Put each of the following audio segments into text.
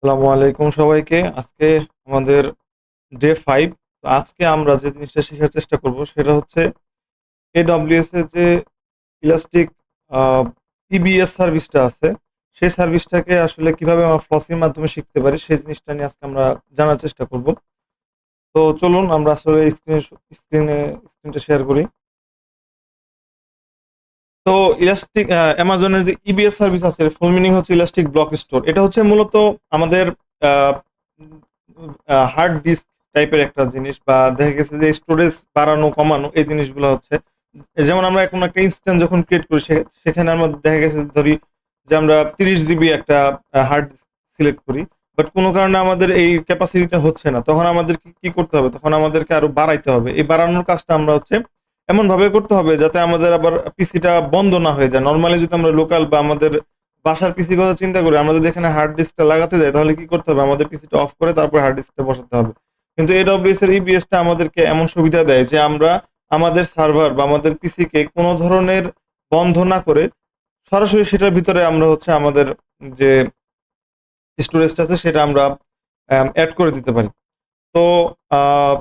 আসসালামু আলাইকুম সবাইকে। আজকে আমাদের ডে 5। আজকে আমরা যে জিনিসটা শেখার চেষ্টা করব সেটা হচ্ছে AWS এর যে ইলাস্টিক আ EBS সার্ভিসটা আছে, সেই সার্ভিসটাকে আসলে কিভাবে আমরা ফ্লসির মাধ্যমে শিখতে পারি সেই জিনিসটা নিয়ে আজকে আমরা জানার চেষ্টা করব। তো চলুন আমরা আসলে স্ক্রিনটা শেয়ার করি। তো ইলাস্টিক অ্যামাজনের যে ইবিএস সার্ভিস আছে ফুল মিনিং হচ্ছে ইলাস্টিক ব্লক স্টোর। এটা হচ্ছে মূলত আমাদের হার্ড ডিস্ক টাইপের একটা জিনিস, বা দেখা গেছে যে স্টোরেজ বাড়ানো কমানো এই জিনিসগুলো হচ্ছে। যেমন আমরা এখন একটা ইনস্ট্যান্স যখন ক্রিয়েট করি সেখানে আমরা দেখা গেছে ধরি যে আমরা 30 জিবি একটা হার্ড ডিস্ক সিলেক্ট করি, বাট কোনো কারণে আমাদের এই ক্যাপাসিটিটা হচ্ছে না, তখন আমাদের কি করতে হবে, তখন আমাদেরকে আরো বাড়াইতে হবে। এই বাড়ানোর কাজটা আমরা হচ্ছে এমন ভাবে করতে হবে যাতে আমাদের আবার পিসিটা বন্ধ না হয়ে যায়। নরমালি যদি আমরা লোকাল বা আমাদের বাসার পিসির কথা চিন্তা করি, আমরা যদি এখানে হার্ড ডিস্কটা লাগাতে যাই তাহলে কি করতে হবে, আমাদের পিসিটা অফ করে তারপর হার্ড ডিস্কটা বসাতে হবে। কিন্তু এডব্লিউএস এর ইবিএসটা আমাদেরকে এমন সুবিধা দেয় যে আমরা আমাদের সার্ভার বা আমাদের পিসিকে কোনো ধরনের বন্ধ না করে সরাসরি সেটার ভিতরে আমরা হচ্ছে আমাদের যে স্টোরেজটা আছে সেটা আমরা অ্যাড করে দিতে পারি। তো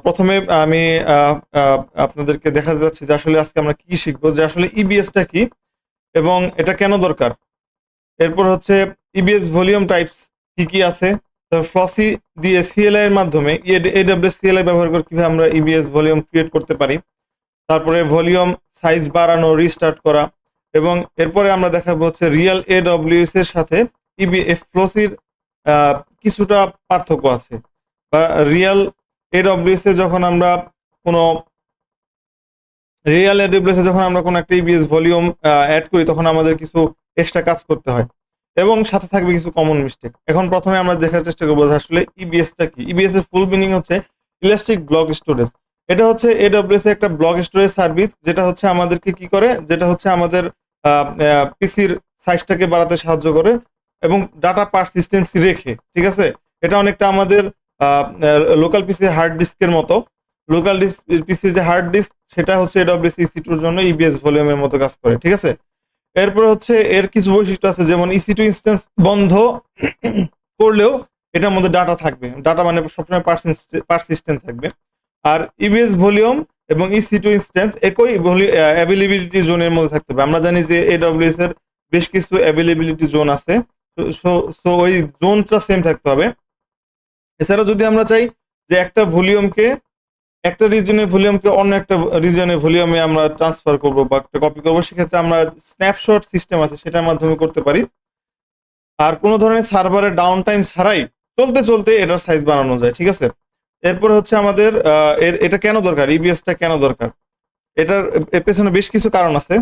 প্রথমে আমি আহ, আহ, আপনাদেরকে দেখাতে যাচ্ছি যে আসলে আজকে আমরা কি শিখবো, যে আসলে ইবিএসটা কি এবং এটা কেন দরকার। এরপর হচ্ছে ইবিএস ভলিউম টাইপস কি কি আছে, ফ্লসি দিয়ে সিএলআই এর মাধ্যমে এডব্লিউএস সিএলআই ব্যবহার করে কিভাবে আমরা ইবিএস ভলিউম ক্রিয়েট করতে পারি। তারপরে ভলিউম সাইজ বাড়ানো, রিস্টার্ট করা, এবং এরপরে আমরা দেখাবো হচ্ছে রিয়েল এডব্লিউএস এর সাথে ইবিএফ ফ্লসির কিছুটা পার্থক্য আছে, বা রিয়েল এডব্লিউএস এ যখন আমরা কোনো রিয়েল এডব্লিউএস এ যখন আমরা কোনো একটা ইবিএস ভলিউম অ্যাড করি তখন আমাদের কিছু এক্সট্রা কাজ করতে হয় এবং সাথে থাকবে কিছু কমন মিস্টেক। এখন প্রথমে আমরা দেখার চেষ্টা করবো যে আসলে ইবিএসটা কি। ইবিএস এর ফুল মিনিং হচ্ছে ইলাস্টিক ব্লক স্টোরেজ। এটা হচ্ছে এডব্লিউএস এর একটা ব্লক স্টোরেজ সার্ভিস, যেটা হচ্ছে আমাদেরকে কি করে, যেটা হচ্ছে আমাদের পিসির সাইজটাকে বাড়াতে সাহায্য করে এবং ডাটা পারসিস্টেন্সি রেখে, ঠিক আছে। এটা অনেকটা আমাদের লোকাল পিসির হার্ড ডিস্কের মতো। লোকাল পিসির যে হার্ড ডিস্ক সেটা হচ্ছে এডব্লিউএস ইসি2 এর জন্য ইবিএস ভলিউমের মতো কাজ করে, ঠিক আছে। এরপর হচ্ছে এর কিছু বৈশিষ্ট্য আছে, যেমন ইসি2 ইনস্ট্যান্স বন্ধ করলেও এটার মধ্যে ডাটা থাকবে, ডাটা মানে সবসময় পারসিস্টেন্ট থাকবে। আর ইবিএস ভলিউম এবং ইসি2 ইনস্ট্যান্স একই অ্যাভেলেবিলিটি জোনের মধ্যে থাকতে হবে। আমরা জানি যে এডব্লিউএস এর বেশ কিছু অ্যাভেলেবিলিটি জোন আছে, সো ওই জোনটা সেম থাকতে হবে। এছাড়া যদি আমরা চাই যে একটা রিজনের ভলিউমকে অন্য একটা রিজনের ভলিউমে আমরা ট্রান্সফার করব বা একটা কপি করবো, সেক্ষেত্রে আমরা স্ন্যাপশট সিস্টেম আছে সেটার মাধ্যমে করতে পারি। আর কোনো ধরনের সার্ভারের ডাউন টাইম ছাড়াই চলতে চলতে এটার সাইজ বানানো যায়, ঠিক আছে। এরপর হচ্ছে আমাদের এটা কেন দরকার, ইবিএসটা কেন দরকার, এটার পেছনে বেশ কিছু কারণ আছে।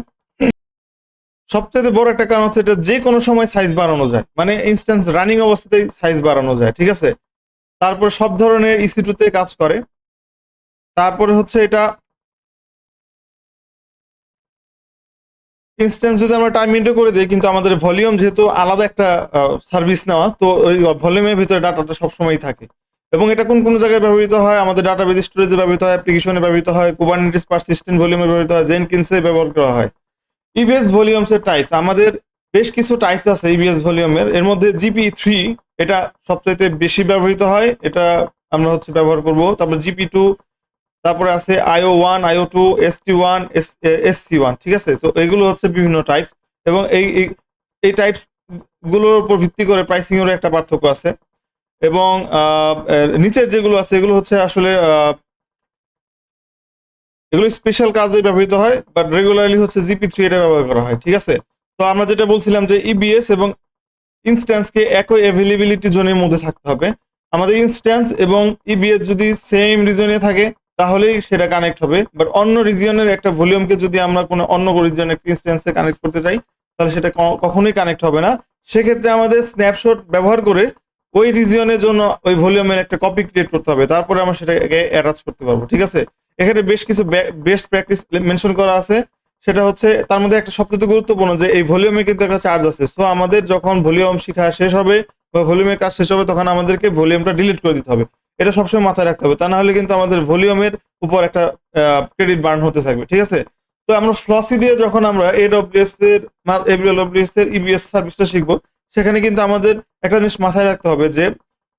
সবচেয়ে বড় একটা কারণ হচ্ছে এটা যে কোনো সময় সাইজ বাড়ানো যায়, মানে ইনস্ট্যান্স রানিং অবস্থাতেই সাইজ বাড়ানো যায়, ঠিক আছে। তারপর সব ধরনের ইসি2 তে কাজ করে। তারপরে হচ্ছে এটা ইনস্ট্যান্স যদি আমরা টাইম ইন্টার করে দিই, কিন্তু আমাদের ভলিউম যেহেতু আলাদা একটা সার্ভিস নেওয়া, তো ওই ভলিউমের ভিতরে ডাটাটা সবসময় থাকে। এবং এটা কোন কোন জায়গায় ব্যবহৃত হয়, আমাদের ডাটাবেস স্টোরেজে ব্যবহৃত হয়, অ্যাপ্লিকেশনে ব্যবহৃত হয়, কুবারনেটিস পারসিস্টেন্ট ভলিউমে ব্যবহৃত হয়, জেনকিন্সে ব্যবহার করা হয়। ইবিএস ভলিউমস এর টাইপস, আমাদের বেশ কিছু টাইপস আছে ইবিএস ভলিউমের। এর মধ্যে জিপি3 এটা সবচাইতে বেশি ব্যবহৃত হয়, এটা আমরা হচ্ছে ব্যবহার করব। তারপর জিপি2, তারপরে আছে IO1, IO2, ST1, SC1, ঠিক আছে। তো এগুলো হচ্ছে বিভিন্ন টাইপস, এবং এই টাইপস গুলোর উপর ভিত্তি করে প্রাইসিং এর একটা পার্থক্য আছে। এবং নিচের যেগুলো আছে এগুলো হচ্ছে আসলে এগুলো স্পেশাল কাজে ব্যবহৃত হয়, বাট রেগুলারলি হচ্ছে জিপি3 এটা ব্যবহার করা হয়, ঠিক আছে। তো আমরা যেটা বলছিলাম যে ইবিএস এবং ইনস্ট্যান্সকে একই অ্যাভেলেবিলিটি জোনের মধ্যে থাকতে হবে। আমাদের ইনস্ট্যান্স এবং ইবিএস যদি সেম রিজনে থাকে তাহলেই সেটা কানেক্ট হবে, বাট অন্য রিজিয়নের একটা ভলিউমকে যদি আমরা কোনো অন্য রিজনের ইনস্ট্যান্সে কানেক্ট করতে চাই তাহলে সেটা কখনোই কানেক্ট হবে না। সেক্ষেত্রে আমাদের স্ন্যাপশট ব্যবহার করে ওই রিজিয়নের জন্য ওই ভলিউমের একটা কপি ক্রিয়েট করতে হবে, তারপরে আমরা সেটাকে অ্যাটাচ করতে পারবো, ঠিক আছে। এখানে বেশ কিছু বেস্ট প্র্যাকটিস মেনশন করা আছে। সেটা হচ্ছে তার মধ্যে একটা সবচেয়ে গুরুত্বপূর্ণ যে এই ভলিউমে কিন্তু একটা চার্জ আছে। সো আমাদের যখন ভলিউম শেখা শেষ হবে বা ভলিউমের কাজ শেষ হবে তখন আমাদেরকে ভলিউমটা ডিলিট করে দিতে হবে। এটা সবসময় মাথায় রাখতে হবে, তা না হলে কিন্তু আমাদের ভলিউমের উপর একটা ক্রেডিট বার্ন হতে থাকবে, ঠিক আছে। তো আমরা ফ্লসি দিয়ে যখন আমরা এডব্লিউএস এর ইবিএস সার্ভিসটা শিখবো, সেখানে কিন্তু আমাদের একটা জিনিস মাথায় রাখতে হবে যে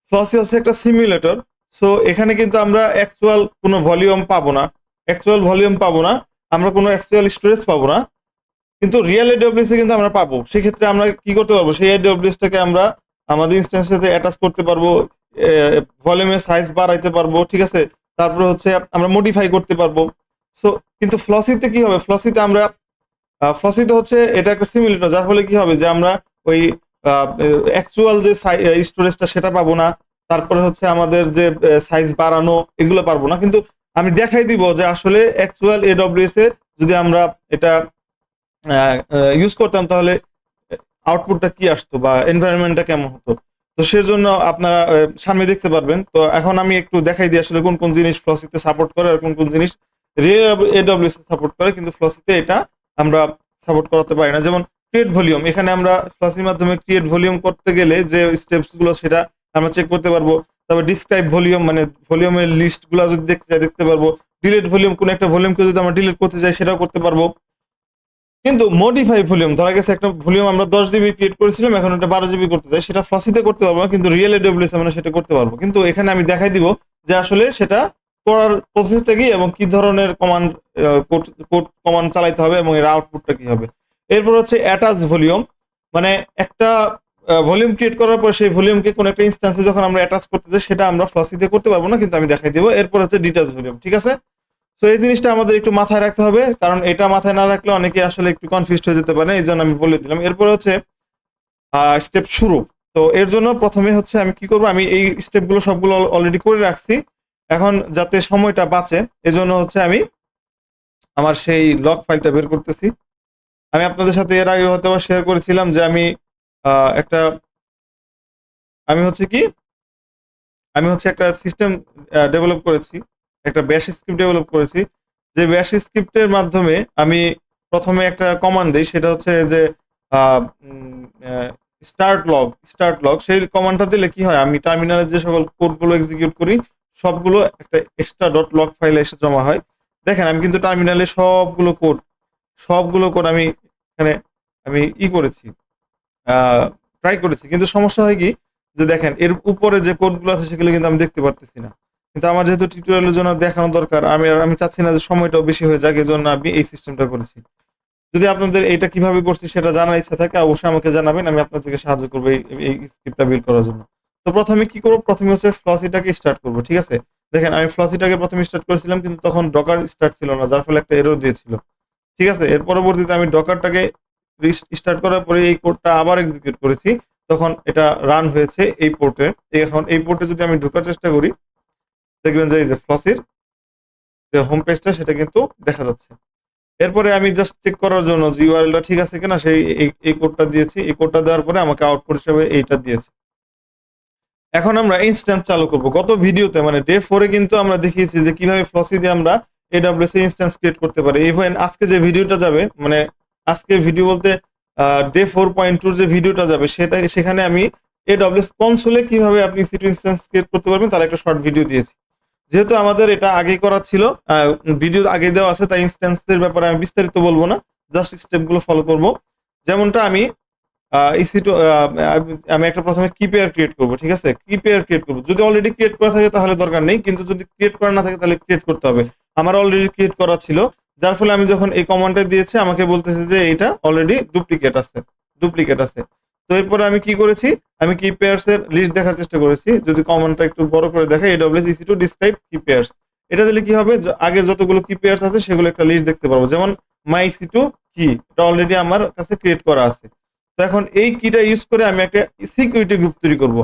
ফ্লসি হচ্ছে একটা সিমুলেটর। সো এখানে কিন্তু আমরা অ্যাকচুয়াল কোনো ভলিউম পাবো না, আমরা কোনো অ্যাকচুয়াল স্টোরেজ পাবো না, কিন্তু রিয়েল এডব্লিউএস এ কিন্তু আমরা পাবো। সেক্ষেত্রে আমরা কি করতে পারবো, সেই এডব্লিউএস টাকে আমরা আমাদের ইনস্ট্যান্সের সাথে অ্যাটাচ করতে পারবো, ভলিউমের সাইজ বাড়াইতে পারবো, ঠিক আছে। তারপরে হচ্ছে আমরা মডিফাই করতে পারবো। সো কিন্তু ফ্লসিতে কি হবে, ফ্লসিতে হচ্ছে এটা একটা সিমুলেটর, যার ফলে কি হবে যে আমরা ওই অ্যাকচুয়াল যে স্টোরেজটা সেটা পাবো না, তারপরে হচ্ছে আমাদের যে সাইজ বাড়ানো এগুলো পারবো না। কিন্তু আমি দেখাই দিব যে আসলে অ্যাকচুয়াল এডব্লিউএস এ যদি আমরা এটা ইউজ করতাম তাহলে আউটপুটটা কি আসতো বা এনভায়রনমেন্টটা কেমন হতো। তো সেজন্য আপনারা সামনে দেখতে পারবেন। তো এখন আমি একটু দেখাই দিই আসলে কোন কোন জিনিস ফ্লসিতে সাপোর্ট করে আর কোন কোন জিনিস রিয়েল এডব্লিউএস এ সাপোর্ট করে, কিন্তু ফ্লসিতে এটা আমরা সাপোর্ট করাতে পারি না। যেমন ক্রিয়েট ভলিউম, এখানে আমরা ফ্লসির মাধ্যমে ক্রিয়েট ভলিউম করতে গেলে যে স্টেপস গুলো সেটা আমরা চেক করতে পারবো। তারপর ডিসক্রাইব ভলিউম, মানে ভলিউমের লিস্ট গুলো যদি দেখতে চাই দেখতে পারবো। ডিলিট ভলিউম, কোন একটা ভলিউমকে যদি আমরা ডিলিট করতে চাই সেটাও করতে পারবো। কিন্তু মডিফাই ভলিউম, ধরা গেছে একটা ভলিউম আমরা 10 জিবি ক্রিয়েট করেছিলাম, এখন এটা 12 জিবি করতে চাই, সেটা ফ্লসিতে করতে পারবো না, কিন্তু রিয়েল এডব্লিউএস আমরা সেটা করতে পারবো। কিন্তু এখানে আমি দেখাই দিব যে আসলে সেটা করার প্রসেসটা কি এবং কি ধরনের কমান্ড কোড কমান্ড চালাইতে হবে এবং এর আউটপুটটা কি হবে। এরপর হচ্ছে অ্যাটাচ ভলিউম, মানে একটা ভলিউম ক্রিয়েট করার পর সেই ভলিউমকে কোন একটা ইনস্ট্যান্সে যখন আমরা অ্যাটাচ করতে চাই সেটা আমরা ফ্লসিতে করতে পারবো না, কিন্তু আমি দেখাই দিব। এরপর হচ্ছে ডিটাচ ভলিউম, ঠিক আছে। তো এই জিনিসটা আমাদের একটু মাথায় রাখতে হবে, কারণ এটা মাথায় না রাখলে অনেকে আসলে একটু কনফিউজড হয়ে যেতে পারে, এই জন্য আমি বলে দিলাম। এরপর হচ্ছে স্টেপ শুরু। তো এর জন্য প্রথমে হচ্ছে আমি কি করব, আমি এই স্টেপগুলো সবগুলো অলরেডি করে রাখছি। এখন যাতে সময়টা বাঁচে এজন্য হচ্ছে আমি আমার সেই লগ ফাইলটা বের করতেছি। আমি আপনাদের সাথে এর আগে হয়তো শেয়ার করেছিলাম যে একটা আমি হচ্ছে কি আমি হচ্ছে একটা সিস্টেম ডেভেলপ করেছি, একটা ব্যাশ স্ক্রিপ্ট ডেভেলপ করেছি। যে ব্যাশ স্ক্রিপ্টের মাধ্যমে আমি প্রথমে একটা কমান্ড দিই, সেটা হচ্ছে যে স্টার্ট লগ। সেই কমান্ডটা দিলে কি হয়, আমি টার্মিনালের যে সকল কোডগুলো এক্সিকিউট করি সবগুলো একটা এক্সট্রা ডট লগ ফাইলে এসে জমা হয়। দেখেন আমি কিন্তু টার্মিনালে সবগুলো কোড আমি এখানে আমি করেছি, ট্রাই করেছি, কিন্তু সমস্যা হয় কি যে দেখেন এর উপরে যে কোডগুলো আছে সেগুলো কিন্তু আমি দেখতে পারতেছি না। কিন্তু আমার যেহেতু টিউটোরিয়ালের জন্য দেখানো দরকার, আমি চাচ্ছি না যে সময়টাও বেশি হয়ে যাক, এজন্য আমি এই সিস্টেমটা করেছি। যদি আপনাদের এটা কিভাবে করছি সেটা জানার ইচ্ছা থাকে অবশ্যই আমাকে জানাবেন, আমি আপনাদেরকে সাহায্য করবো এই স্ক্রিপ্টটা বিল্ড করার জন্য। তো প্রথমে কি করবো, প্রথমে হচ্ছে ফ্লসিটাকে স্টার্ট করবো, ঠিক আছে। দেখেন আমি ফ্লসিটাকে প্রথমে স্টার্ট করেছিলাম, কিন্তু তখন ডকার স্টার্ট ছিল না, যার ফলে একটা এরর দিয়েছিল, ঠিক আছে। এর পরবর্তীতে আমি ডকারটাকে স্টার্ট করার পরে এই কোডটা আবার এক্সিকিউট করেছি, তখন এটা রান হয়েছে এই পোর্টে। এখন এই পোর্টে যদি আমি ঢোকার চেষ্টা করি দেখবেন যে এই যে ফ্লসির যে হোম পেজটা সেটা কিন্তু দেখা যাচ্ছে। এরপরে আমি জাস্ট চেক করার জন্য যে ইউআরএলটা ঠিক আছে কিনা সেই এই কোডটা দিয়েছি, এই কোডটা দেওয়ার পরে আমাকে আউটপুট হিসেবে এইটা দিয়েছে। এখন আমরা ইনস্ট্যান্স চালু করব। গত ভিডিওতে মানে ডে 4 এ কিন্তু আমরা দেখিয়েছি যে কিভাবে ফ্লসি দিয়ে আমরা এডব্লিউএস এ ইনস্ট্যান্স ক্রিয়েট করতে পারি। ইভেন আজকে যে ভিডিওটা যাবে, মানে আজকে ভিডিও বলতে ডে 4.2 যে ভিডিওটা যাবে সেখানে আমি এডব্লিউএস কনসোলে কিভাবে আপনি সিটু ইনস্ট্যান্স ক্রিয়েট করতে পারবেন তার একটা শর্ট ভিডিও দিয়েছি। যেহেতু আমাদের এটা আগে করা ছিল, ভিডিও আগে দেওয়া আছে, তাই ইনস্ট্যান্সের ব্যাপারে আমি বিস্তারিত বলবো না, জাস্ট স্টেপগুলো ফলো করব। যেমনটা আমি ইসি2 আমি একটা প্রথমে কি পেয়ার ক্রিয়েট করব, ঠিক আছে। কি পেয়ার ক্রিয়েট করব, যদি অলরেডি ক্রিয়েট করা থাকে তাহলে দরকার নেই, কিন্তু যদি ক্রিয়েট করা না থাকে তাহলে ক্রিয়েট করতে হবে। আমার অলরেডি ক্রিয়েট করা ছিল, যার ফলে আমি যখন এই কমান্ডটা দিয়েছি আমাকে বলতেছে যে এটা অলরেডি ডুপ্লিকেট আছে। তো এরপরে আমি কি করেছি, আমি কি পেয়ার্স এর লিস্ট দেখার চেষ্টা করেছি। যদি কমান্ডটা একটু বড় করে দেখাই, এডব্লিউএস ইসি2 ডিসক্রাইব কি পেয়ার্স, এটা দিলে কি হবে, আগের যতগুলো কি পেয়ার্স আছে সেগুলো একটা লিস্ট দেখতে পারবো। যেমন মাই ইসি2 কি, এটা অলরেডি আমার কাছে ক্রিয়েট করা আছে। তো এখন এই কিটা ইউজ করে আমি একটা সিকিউরিটি গ্রুপ তৈরি করব।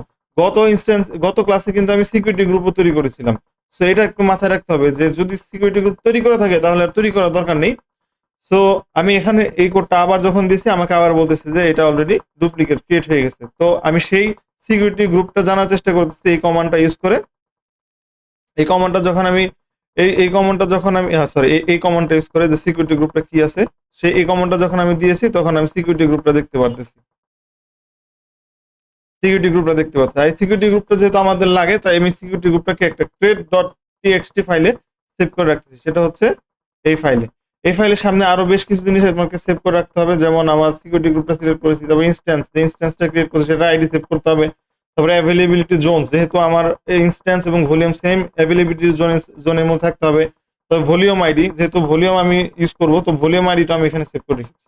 গত ক্লাসে কিন্তু আমি সিকিউরিটি গ্রুপও তৈরি করেছিলাম। সো এটা একটু মাথায় রাখতে হবে যে যদি সিকিউরিটি গ্রুপ তৈরি করা থাকে তাহলে আর তৈরি করার দরকার নেই। সো আমি এখানে এই কোডটা আবার যখন দিছি আমাকে আবার বলতেছে যে এটা অলরেডি ডুপ্লিকেট ক্রিয়েট হয়ে গেছে। তো আমি সেই সিকিউরিটি গ্রুপটা জানার চেষ্টা করতেছি এই কমান্ডটা ইউজ করে। এই কমান্ডটা যখন আমি এই কমান্ডটা যখন আমি সরি এই কমান্ডটা ইউজ করে যে সিকিউরিটি গ্রুপটা কি আছে সেই এই কমান্ডটা যখন আমি দিয়েছি তখন আমি সিকিউরিটি গ্রুপটা দেখতে পারতেছি। আর সিকিউরিটি গ্রুপটা যেহেতু আমাদের লাগে তাই আমি সিকিউরিটি গ্রুপটাকে একটা crate.txt ফাইলে সেভ করে রাখতেছি। সেটা হচ্ছে এই ফাইলের সামনে আরো বেশ কিছু জিনিস আমাকে সেভ করে রাখতে হবে। যেমন আমার সিকিউরিটি গ্রুপটা সিলেক্ট করেছি, তারপর ইনস্ট্যান্সটা ক্রিয়েট করেছি সেটা আইডি সেভ করতে হবে। তারপরে অ্যাভেলেবিলিটি জোন, যেহেতু আমার ইনস্ট্যান্স এবং ভলিউম সেম অ্যাভেলেবিলিটি জোনের মধ্যে থাকতে হবে। তবে ভলিউম আইডি, যেহেতু ভলিউম আমি ইউজ করবো, তো ভলিউম আইডিটা আমি এখানে সেভ করে রেখেছি।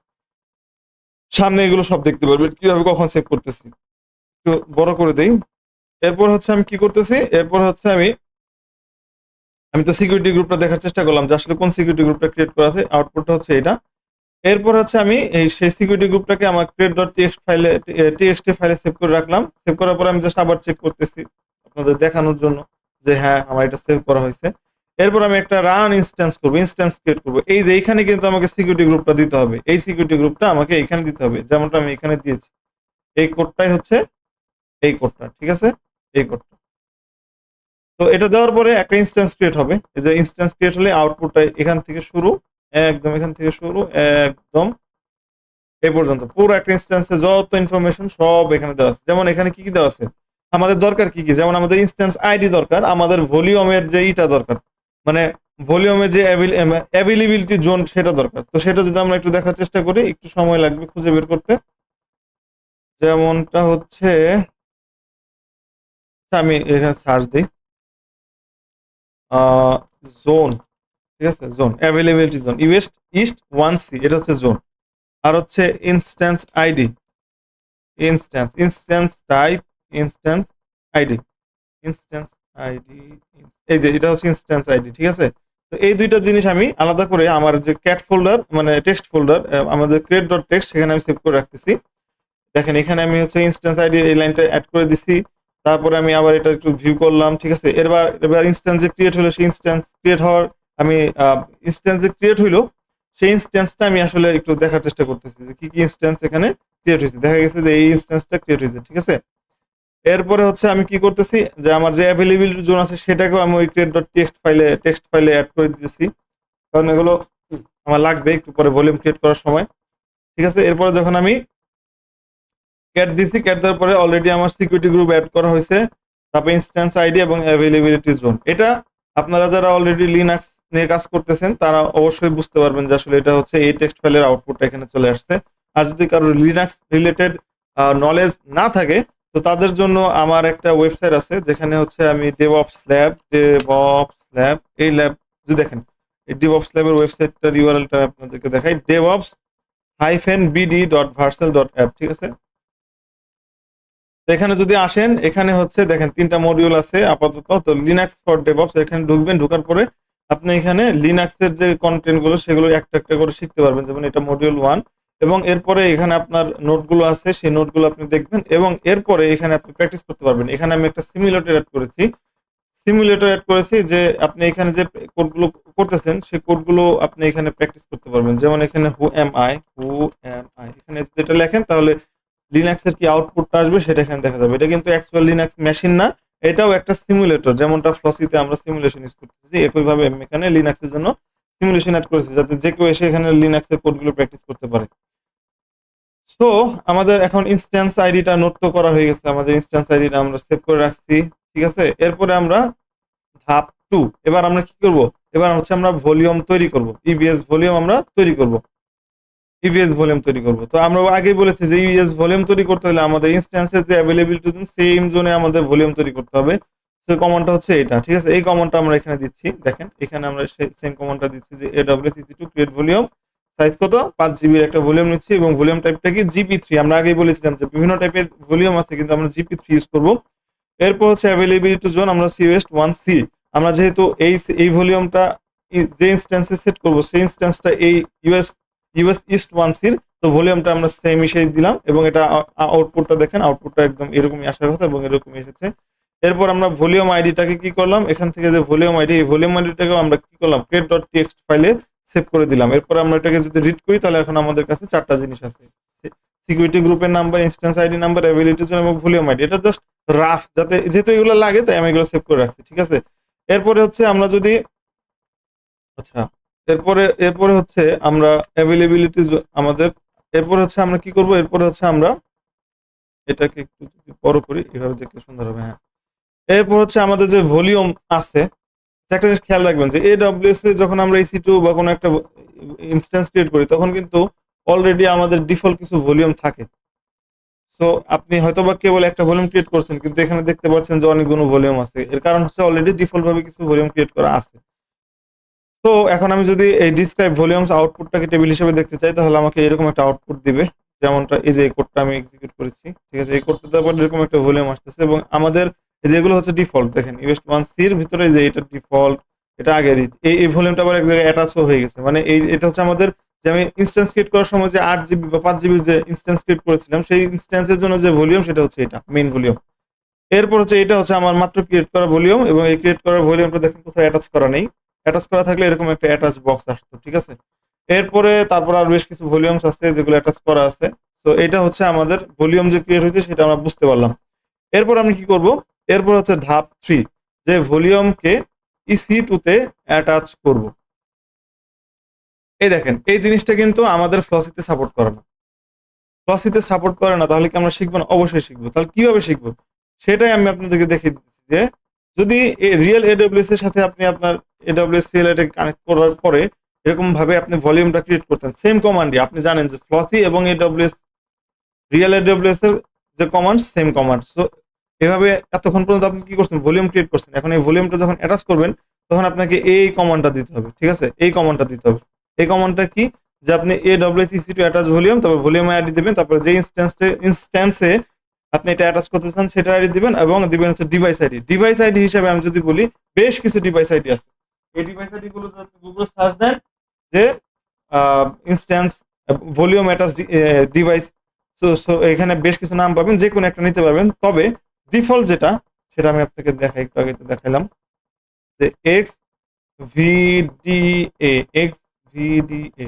সামনে এগুলো সব দেখতে পারবেন কিভাবে কখন সেভ করতেছি। একটু বড় করে দেই। এরপর হচ্ছে আমি কি করতেছি, এরপর হচ্ছে আমি তো সিকিউরিটি গ্রুপটা দেখার চেষ্টা করলাম যে আসলে কোন সিকিউরিটি গ্রুপটা ক্রিয়েট করা আছে, আউটপুটটা হচ্ছে এটা। এরপর হচ্ছে আমি এই সেই সিকিউরিটি গ্রুপটাকে আমার টিএক্সটি ফাইলে সেভ করে রাখলাম। সেভ করার পরে আমি জাস্ট আবার চেক করতেছি আপনাদের দেখানোর জন্য যে হ্যাঁ আমার এটা সেভ করা হয়েছে। এরপর আমি একটা রান ইনস্ট্যান্স করবো, ইনস্ট্যান্স ক্রিয়েট করবো। এই যে এইখানে কিন্তু আমাকে সিকিউরিটি গ্রুপটা দিতে হবে, এই সিকিউরিটি গ্রুপটা আমাকে এইখানে দিতে হবে, যেমনটা আমি এখানে দিয়েছি। এই কোডটাই হচ্ছে এই কোডটা, ঠিক আছে, এই কোডটা। তো এটা দেওয়ার পরে একটা ইনস্ট্যান্স ক্রিয়েট হবে। এই যে ইনস্ট্যান্স ক্রিয়েট হলে আউটপুটটা এখান থেকে শুরু, একদম এখান থেকে শুরু একদম এই পর্যন্ত পুরো একটা ইনস্ট্যান্সে যত ইনফরমেশন সব এখানে দেওয়া আছে। যেমন এখানে কি কি দেওয়া আছে, আমাদের দরকার কি কি, যেমন আমাদের ইনস্ট্যান্স আইডি দরকার, আমাদের ভলিউমের যে ইটা দরকার, মানে ভলিউমের যে অ্যাভেলেবিলিটি জোন সেটা দরকার। তো সেটা যদি আমরা একটু দেখার চেষ্টা করি, একটু সময় লাগবে খুঁজে বের করতে। যেমনটা হচ্ছে আমি এখানে সার্চ দিই জোন, ঠিক আছে, zone availability zone east east 1C, এটা হচ্ছে জোন। আর হচ্ছে instance ID, instance type, instance ID, instance ID, এই যে এটা হচ্ছে ইনস্ট্যান্স আইডি, ঠিক আছে। তো এই দুইটা জিনিস আমি আলাদা করে আমার যে ক্যাট ফোল্ডার মানে টেক্সট ফোল্ডার, আমাদের ক্রিয়েট ডট টেক্সট, সেখানে আমি সেভ করে রাখতেছি। দেখেন এখানে আমি হচ্ছে ইনস্ট্যান্স আইডি এই লাইনটা অ্যাড করে দিছি। তারপরে আমি আবার এটা একটু ভিউ করলাম, ঠিক আছে। এবার ইনস্ট্যান্স যে ক্রিয়েট হলো, সেই ইনস্ট্যান্স ক্রিয়েট হওয়ার আমি ইনস্ট্যান্স যে ক্রিয়েট হইলো সেই ইনস্ট্যান্সটা আমি আসলে একটু দেখার চেষ্টা করতেছি যে কি কি ইনস্ট্যান্স এখানে ক্রিয়েট হয়েছে। দেখা গেছে যে এই ইনস্ট্যান্সটা ক্রিয়েট হয়েছে, ঠিক আছে। এরপরে হচ্ছে আমি কি করতেছি, যে আমার যে অ্যাভেলেবিলিটি জোন আছে সেটাকেও আমি ওই ক্রিয়েট ডট টেক্সট ফাইলে অ্যাড করে দিতেছি, কারণ এগুলো আমার লাগবে একটু পরে ভলিউম ক্রিয়েট করার সময়, ঠিক আছে। এরপরে যখন আমি ক্যাট দিছি, ক্যাট দেওয়ার পরে অলরেডি আমার সিকিউরিটি গ্রুপ অ্যাড করা হয়েছে, তারপরে ইনস্ট্যান্স আইডি এবং অ্যাভেলেবিলিটি জোন। এটা আপনারা যারা অলরেডি লিনাক্স নিয়ে কাজ করতেছেন তারা অবশ্যই বুঝতে পারবেন যে আসলে এটা হচ্ছে এই টেক্সট ফাইলের আউটপুটটা এখানে চলে আসছে। আর যদি কারো লিনাক্স রিলেটেড নলেজ না থাকে, তো তাদের জন্য আমার একটা ওয়েবসাইট আছে যেখানে হচ্ছে আমি ডেভঅপস ল্যাব এই ল্যাব, যদি দেখেন এই ডেভঅপস ল্যাবের ওয়েবসাইটটার ইউআরএলটা আপনাদেরকে দেখাই, devops-bd.vercel.app, ঠিক আছে। তো এখানে যদি আসেন, এখানে হচ্ছে দেখেন 3টা মডিউল আছে আপাতত। তো লিনাক্স ফর ডেভঅপস, এখানে ঢুকবেন, ঢোকার পরে আপনি এখানে লিনাক্সের যে কন্টেন্ট গুলো সেগুলো একটা একটা করে শিখতে পারবেন, যেমন এটা মডিউল 1। এবং এরপরে এখানে আপনার নোটগুলো আছে, সেই নোটগুলো আপনি দেখবেন এবং এরপরে এখানে আপনি প্র্যাকটিস করতে পারবেন। এখানে আমি একটা সিমুলেটর অ্যাড করেছি যে আপনি এখানে যে কোডগুলো করতেছেন সেই কোডগুলো আপনি এখানে প্র্যাকটিস করতে পারবেন। যেমন এখানে হু এম আই এখানে যেটা লেখেন, তাহলে লিনাক্সের কি আউটপুটটা আসবে সেটা এখানে দেখা যাবে। এটা কিন্তু অ্যাকচুয়াল লিনাক্স মেশিন না, এটাও একটা সিমুলেটর, যেমনটা ফ্লসিতে আমরা সিমুলেশন ইউজ করতেছি, একইভাবে আমি এখানে লিনাক্সের জন্য সিমুলেশন অ্যাড করেছি, যাতে যে কেউ এসে এখানে লিনাক্সের কোডগুলো প্র্যাকটিস করতে পারে। সো আমাদের এখন ইনস্ট্যান্স আইডিটা নোট তো করা হয়ে গেছে, আমাদের ইনস্ট্যান্স আইডিটা আমরা সেভ করে রাখছি, ঠিক আছে। এরপরে আমরা ধাপ 2, এবার আমরা কি করব, এবার হচ্ছে আমরা ভলিউম তৈরি করব, ইভিএস ভলিউম আমরা তৈরি করব, ইভিএস ভলিউম তৈরি করব। তো আমরা আগেই বলেছি যে ইভিএস ভলিউম তৈরি করতে হলে আমাদের ইনস্ট্যান্সের যে অ্যাভেলেবিলিটি সেম জোনে আমাদের ভলিউম তৈরি করতে হবে। সেই কমান্ডটা হচ্ছে এটা, ঠিক আছে। এই কমান্ডটা আমরা এখানে দিচ্ছি, দেখেন এখানে আমরা সেম কমান্ডটা দিচ্ছি যে AWS-EC2 ক্রিয়েট ভলিউম, সাইজ কত 5 GB একটা ভলিউম নিচ্ছি এবং ভলিউম টাইপটা কি জিপি3। আমরা আগেই বলেছিলাম যে বিভিন্ন টাইপের ভলিউম আছে, কিন্তু আমরা জিপি3 ইউজ করব। এরপর হচ্ছে অ্যাভেলেবিলিটি জোন, আমরা CWest-1C, আমরা যেহেতু এই ভলিউমটা যে ইনস্ট্যান্সে সেট করব সেই ইনস্ট্যান্সটা এই ইউএস ইস্ট 1C, তো ভলিউমটা আমরা সেম মিশিয়ে দিলাম এবং এটা আউটপুটটা দেখেন, আউটপুটটা একদম এরকমই আসার কথা এবং এরকমই এসেছে। এরপর আমরা ভলিউম আইডিটাকে কি করলাম, এখান থেকে যে ভলিউম আইডি, এই ভলিউম আইডিটাকে আমরা কি করলাম, create.txt ফাইলে সেভ করে দিলাম। এরপর আমরা এটাকে যদি রিড করি, তাহলে এখন আমাদের কাছে 4টা জিনিস আছে, সিকিউরিটি গ্রুপের number, instance ID number, ability zone এবং ভলিউম আইডি। এটা জাস্ট রাফ, যাতে যেহেতু এগুলো লাগে তাই আমি এগুলো সেভ করে রাখছি, ঠিক আছে। এরপরে হচ্ছে আমরা যদি আচ্ছা এরপরে হচ্ছে আমরা অ্যাভেলেবিলিটি আমাদের, এরপরে হচ্ছে আমরা কি করব, এরপরে হচ্ছে আমরা এটাকে একটু যদি বড় করি, এভাবে দেখলে সুন্দর হবে, হ্যাঁ। এরপর হচ্ছে আমাদের যে ভলিউম আছে, একটা জিনিস খেয়াল রাখবেন যে AWS এ যখন আমরা EC2 বা কোনো একটা ইনস্ট্যান্স ক্রিয়েট করি, তখন কিন্তু অলরেডি আমাদের ডিফল্ট কিছু ভলিউম থাকে। সো আপনি হয়তোবা কেবল একটা ভলিউম ক্রিয়েট করছেন, কিন্তু এখানে দেখতে পাচ্ছেন যে অনেকগুলো ভলিউম আছে। এর কারণ হচ্ছে অলরেডি ডিফল্ট ভাবে কিছু ভলিউম ক্রিয়েট করা আছে। তো এখন আমি যদি এই ডিসক্রাইব ভলিউমস আউটপুটটাকে টেবিল হিসেবে দেখতে চাই, তাহলে আমাকে এরকম একটা আউটপুট দিবে। যেমনটা এই যে এই কোডটা আমি এক্সিকিউট করেছি। ঠিক আছে? এই কোডটা দেওয়ার পর এরকম একটা ভলিউম আসতেছে এবং আমাদের এই যে এগুলো হচ্ছে ডিফল্ট। দেখেন ইউএস 1C এর ভিতরে যে এটা ডিফল্ট, এটা আগেরই। এই ভলিউমটা আবার এক জায়গায় অ্যাটাচও হয়ে গেছে। মানে এটা হচ্ছে আমাদের, যে আমি ইনস্ট্যান্স ক্রিয়েট করার সময় যে 8 জিবি বা 5 জিবির যে ইনস্ট্যান্স ক্রিয়েট করেছিলাম, সেই ইনস্ট্যান্সের জন্য যে ভলিউম সেটা হচ্ছে এটা, মেইন ভলিউম। এরপর হচ্ছে এটা হচ্ছে আমার মাত্র ক্রিয়েট করা ভলিউম এবং এই ক্রিয়েট করা ভলিউমটা দেখেন কোথাও অ্যাটাচ করা নেই। অ্যাটাচ করা থাকলে এরকম একটা অ্যাটাচ বক্স আসতো। ঠিক আছে? এরপরে তারপর আর বেশ কিছু ভলিউমস আছে যেগুলো অ্যাটাচ করা আছে। তো এটা হচ্ছে আমাদের ভলিউম যে ক্রিয়েট হয়েছে সেটা আমরা বুঝতে পারলাম। এরপর আমি কি করব? এরপর হচ্ছে ধাপ 3, যে ভলিউমকে EC2 তে অ্যাটাচ করব। এই দেখেন এই জিনিসটা কিন্তু আমাদের ফ্লসিতে সাপোর্ট করে না। ফ্লসিতে সাপোর্ট করে না, তাহলে কি আমরা শিখবো না? অবশ্যই শিখবো। তাহলে কিভাবে শিখবো? সেটাই আমি আপনাদেরকে দেখিয়ে দিচ্ছি যে যদি রিয়েল AWS এর সাথে আপনি আপনার AWS CLI টা কানেক্ট করার পরে এরকম ভাবে আপনি ভলিউমটা ক্রিয়েট করতেন সেম কমান্ডই, আপনি জানেন যে ফ্লসি এবং AWS, রিয়েল AWS এর যে কমান্ড সেম কমান্ড। সো এভাবে এতক্ষণ পর্যন্ত আপনি কি করছেন? ভলিউম ক্রিয়েট করছেন। এখন এই ভলিউমটা যখন অ্যাটাচ করবেন তখন আপনাকে এই কমান্ডটা দিতে হবে। ঠিক আছে? এই কমান্ডটা দিতে হবে। এই কমান্ডটা কি? যে আপনি AWS EC2 অ্যাটাচ ভলিউম, তারপর ভলিউম আইডি দিবেন, তারপর যে ইনস্ট্যান্সে আপনি এটা অ্যাটাচ করতে চান সেটা আইডি দিবেন এবং দিবেন হচ্ছে ডিভাইস আইডি। ডিভাইস আইডি হিসেবে আমি যদি বলি, বেশ কিছু ডিভাইস আইডি আছে। এই ডিভাইস আইডি গুলো যদি আপনি গুগলে সার্চ দেন যে instance volume attach device, so এখানে বেশ কিছু নাম পাবেন, যে কোনো একটা নিতে পারবেন। তবে ডিফল্ট যেটা, সেটা আমি আপনাকে দেখাই, একটু আগে তো দেখাইলাম যে XVDA, XVDA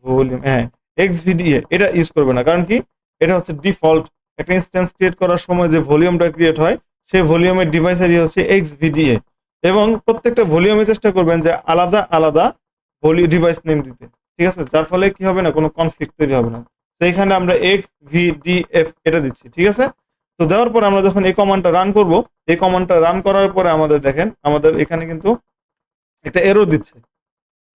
ভলিউম, হ্যাঁ, XVDA এটা ইউজ করবে না। কারণ কি? এটা হচ্ছে ডিফল্ট। একটা ইনস্ট্যান্স ক্রিয়েট করার সময় যে ভলিউমটা ক্রিয়েট হয় সেই ভলিউমের ডিভাইস আইডি হচ্ছে XVDA এবং প্রত্যেকটা ভলিউমে চেষ্টা করবেন যে আলাদা আলাদা ডিভাইস নেম দিতে। ঠিক আছে? যার ফলে কি হবে না, কোনো কনফ্লিক্ট তৈরি হবে না। তো এখানে আমরা XVDF এটা দিচ্ছি। ঠিক আছে? তো দেওয়ার পর আমরা যখন এই কমান্ডটা রান করব, এই কমান্ডটা রান করার পরে আমাদের দেখেন আমাদের এখানে কিন্তু একটা এরর দিচ্ছে।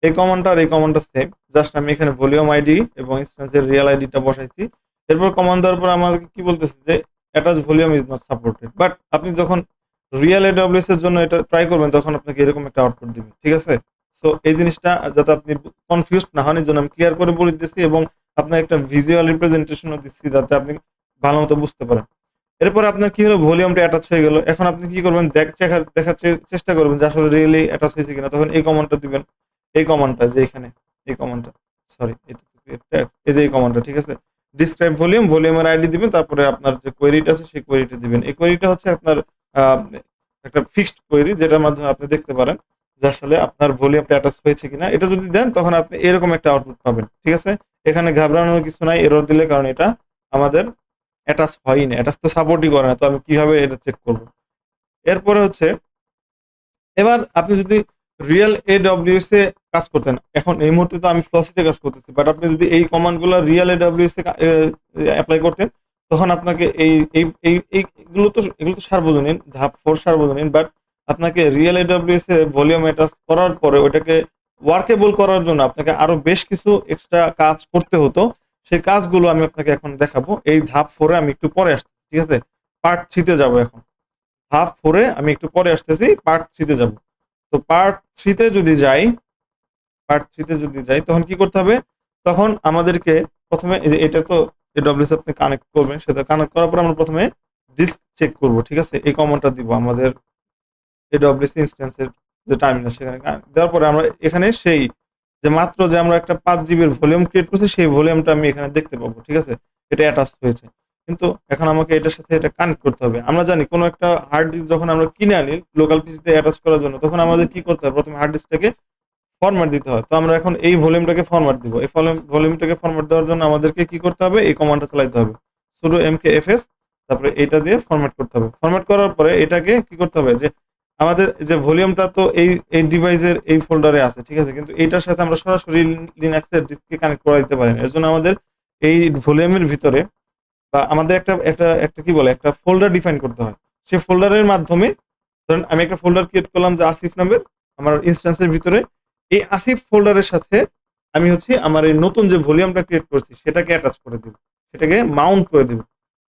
এই কমান্ডটা আর এই কমান্ডটা সেম, জাস্ট আমি এখানে ভলিউম আইডি এবং ইনস্ট্যান্সের রিয়েল আইডিটা বসাইছি। এরপর কমান্ড দেওয়ার পর আমাদেরকে কি বলতেছে যে attach volume is not supported. But আপনি যখন রিয়েল AWS এর জন্য এটা ট্রাই করবেন তখন আপনাকে এরকম একটা আউটপুট দিবে। ঠিক আছে? সো এই জিনিসটা যাতে আপনি কনফিউজড না হন, এর জন্য আমি ক্লিয়ার করে বলে দিতেছি এবং আপনার একটা ভিজুয়াল রিপ্রেজেন্টেশনও দিচ্ছি যাতে আপনি ভালোমতো বুঝতে পারেন। এরপর আপনার কি হলো, ভলিউমটা অ্যাটাচ হয়ে গেল। এখন আপনি কি করবেন, দেখার চেষ্টা করবেন যে আসলে রিয়েলি অ্যাটাচ হয়েছে কিনা। তখন এই কমান্ডটা দিবেন, এই কমান্ডটা যে এখানে, এই কমান্ডটা, সরি এটা এই যে এই কমান্ডটা। ঠিক আছে? ডিসক্রাইব ভলিউম, ভলিউমের আইডি দিবেন, তারপরে আপনার যে কোয়েরিটা আছে সেই কোয়েরিটা দিবেন। এই কোয়েরিটা হচ্ছে আপনার আহ, একটা ফিক্সড কোয়েরি যেটার মাধ্যমে আপনি দেখতে পারেন যে আসলে আপনার ভলিউমটা অ্যাটাচ হয়েছে কিনা। এটা যদি দেন তখন আপনি এরকম একটা আউটপুট পাবেন। ঠিক আছে? এখানে ঘাবড়ানোর কিছু নাই এরর দিলে, কারণ এটা আমাদের অ্যাটাচ হয়ই না, অ্যাটাচ তো সাপোর্টই করে না। তো আমি কিভাবে এটা চেক করব? এরপরে হচ্ছে, এবার আপনি যদি রিয়েল AWS এ কাজ করতেন, এখন এই মুহূর্তে তো আমি ফ্লসিতে কাজ করতেছি, বাট আপনি যদি এই কমান্ডগুলো রিয়েল AWS এ অ্যাপ্লাই করতেন তখন আপনাকে এগুলো তো সার্বজনীন, ধাপ 4 সার্বজনীন, বাট আপনাকে রিয়েল AWS এ ভলিউম অ্যাটাচ করার পরে ওইটাকে ওয়ার্কেবল করার জন্য আপনাকে আরো বেশ কিছু এক্সট্রা কাজ করতে হতো। সেই কাজগুলো আমি আপনাকে এখন দেখাবো। এই ধাপ 4 এ আমি একটু পরে আসছি। ঠিক আছে? পার্ট 3 তে যাবো এখন। ধাপ 4 এ আমি একটু পরে আসতেছি, পার্ট 3 তে যাব। তো পার্ট 3 তে যদি যাই, তখন কি করতে হবে? তখন আমাদেরকে প্রথমে এই যে এটা তো AWS আপনি কানেক্ট করবেন, সেটা কানেক্ট করার পর আমরা প্রথমে ডিস্ক চেক করব। ঠিক আছে? এই কমান্ডটা দিব আমাদের AWS ইনস্ট্যান্সের যে টার্মিনাল, সেখানে দেওয়ার পরে আমরা এখানে সেই যে মাত্র যে আমরা একটা 5 জিবির ভলিউম ক্রিয়েট করছি সেই ভলিউমটা আমি এখানে দেখতে পাবো। ঠিক আছে? এটা অ্যাটাচ হয়েছে। কিন্তু এখন আমাকে এটার সাথে এটা কানেক্ট করতে হবে। আমরা জানি কোনো একটা হার্ড ডিস্ক যখন আমরা কিনে আনি লোকাল পিসিতে অ্যাটাচ করার জন্য, তখন আমাদের কি করতে হবে? প্রথমে হার্ড ডিস্কটাকে ফরম্যাট দিতে হয়। তো আমরা এখন এই ভলিউমটাকে ফরম্যাট দিব। এই ভলিউমটাকে ফরম্যাট দেওয়ার জন্য আমাদেরকে কি করতে হবে? এই কমান্ডটা চালাতে হবে। sudo mkfs, তারপরে এটা দিয়ে ফরম্যাট করতে হবে। ফরম্যাট করার পরে এটাকে কি করতে হবে? যে আমাদের যে ভলিউমটা তো এই ডিভাইসের এই ফোল্ডারে আছে। ঠিক আছে? কিন্তু এইটার সাথে আমরা সরাসরি লিনাক্সের ডিস্ককে কানেক্ট করা দিতে পারি না। এর জন্য আমাদের এই ভলিউমের ভিতরে বা আমাদের একটা একটা একটা কি বলে একটা ফোল্ডার ডিফাইন করতে হয়। সেই ফোল্ডারের মাধ্যমে, ধরেন আমি একটা ফোল্ডার ক্রিয়েট করলাম যে আসিফ নামের আমার ইনস্ট্যান্সের ভিতরে। এই আসিফ ফোল্ডারের সাথে আমি হচ্ছে আমার এই নতুন যে ভলিউমটা ক্রিয়েট করছি সেটাকে অ্যাটাচ করে দিব। সেটাকে মাউন্ট করে দিব।